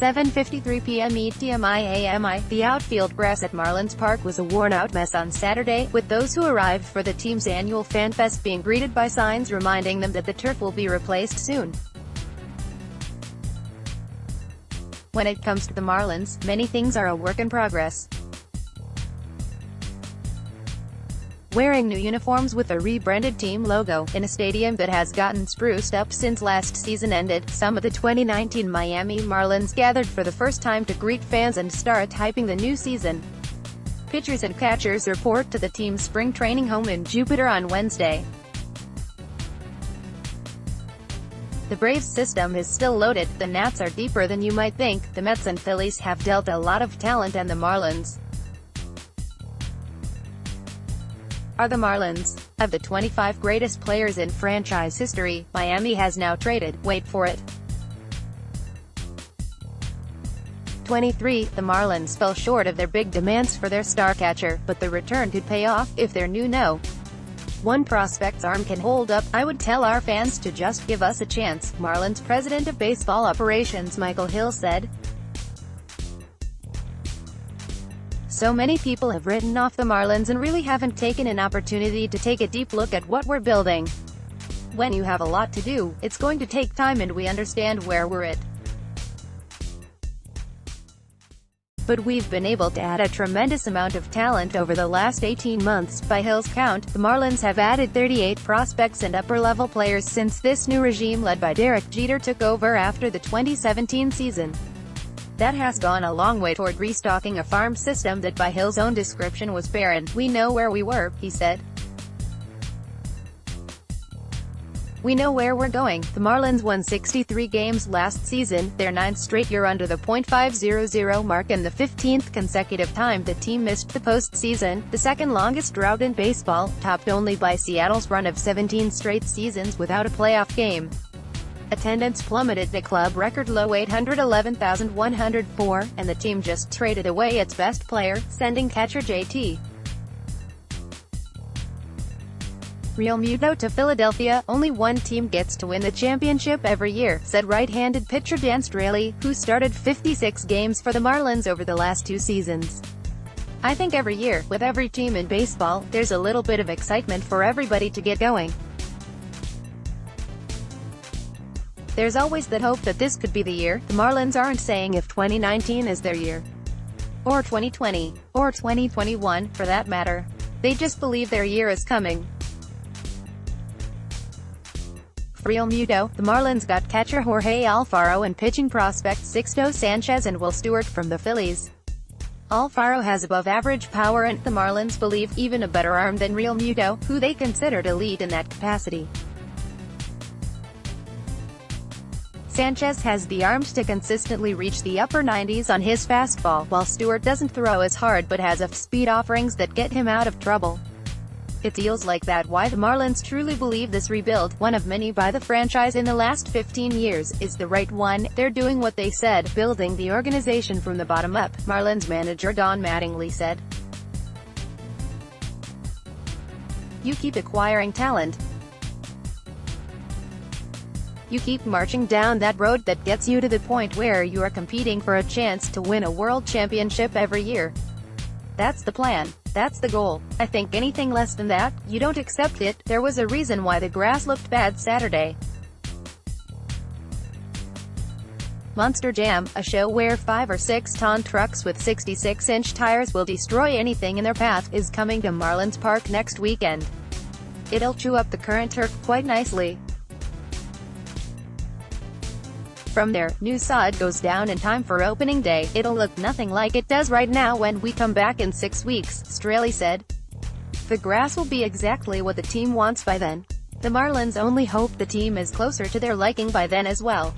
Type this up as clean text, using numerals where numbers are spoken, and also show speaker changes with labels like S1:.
S1: 7:53 p.m. ETMIAMI. The outfield grass at Marlins Park was a worn-out mess on Saturday, with those who arrived for the team's annual FanFest being greeted by signs reminding them that the turf will be replaced soon. When it comes to the Marlins, many things are a work in progress. Wearing new uniforms with a rebranded team logo, in a stadium that has gotten spruced up since last season ended, some of the 2019 Miami Marlins gathered for the first time to greet fans and start hyping the new season. Pitchers and catchers report to the team's spring training home in Jupiter on Wednesday. The Braves' system is still loaded, the Nats are deeper than you might think, the Mets and Phillies have dealt a lot of talent, and the Marlins are the Marlins. Of the 25 greatest players in franchise history, Miami has now traded, wait for it, 23. The Marlins fell short of their big demands for their star catcher, but the return could pay off if their new No. 1 prospect's arm can hold up. I would tell our fans to just give us a chance, Marlins president of baseball operations Michael Hill said. So many people have written off the Marlins and really haven't taken an opportunity to take a deep look at what we're building. When you have a lot to do, it's going to take time, and we understand where we're at. But we've been able to add a tremendous amount of talent over the last 18 months. By Hill's count, the Marlins have added 38 prospects and upper-level players since this new regime led by Derek Jeter took over after the 2017 season. That has gone a long way toward restocking a farm system that by Hill's own description was barren. We know where we were, he said. We know where we're going. The Marlins won 63 games last season, their 9th straight year under the .500 mark and the 15th consecutive time the team missed the postseason, the second longest drought in baseball, topped only by Seattle's run of 17 straight seasons without a playoff game. Attendance plummeted to club record low 811,104, and the team just traded away its best player, sending catcher JT Realmuto to Philadelphia. Only one team gets to win the championship every year, said right-handed pitcher Dan Straley, who started 56 games for the Marlins over the last 2 seasons. I think every year, with every team in baseball, there's a little bit of excitement for everybody to get going. There's always that hope that this could be the year. The Marlins aren't saying if 2019 is their year, or 2020, or 2021, for that matter. They just believe their year is coming. For Realmuto, the Marlins got catcher Jorge Alfaro and pitching prospect Sixto Sanchez and Will Stewart from the Phillies. Alfaro has above-average power, and the Marlins believe even a better arm than Realmuto, who they considered elite in that capacity. Sanchez has the arms to consistently reach the upper 90s on his fastball, while Stewart doesn't throw as hard but has off-speed offerings that get him out of trouble. It feels like that why the Marlins truly believe this rebuild, one of many by the franchise in the last 15 years, is the right one. They're doing what they said, building the organization from the bottom up, Marlins manager Don Mattingly said. You keep acquiring talent. You keep marching down that road that gets you to the point where you are competing for a chance to win a world championship every year. That's the plan. That's the goal. I think anything less than that, you don't accept it. There was a reason why the grass looked bad Saturday. Monster Jam, a show where 5 or 6 ton trucks with 66-inch tires will destroy anything in their path, is coming to Marlins Park next weekend. It'll chew up the current turf quite nicely. From there, new sod goes down in time for opening day. It'll look nothing like it does right now when we come back in 6 weeks, Straley said. The grass will be exactly what the team wants by then. The Marlins only hope the team is closer to their liking by then as well.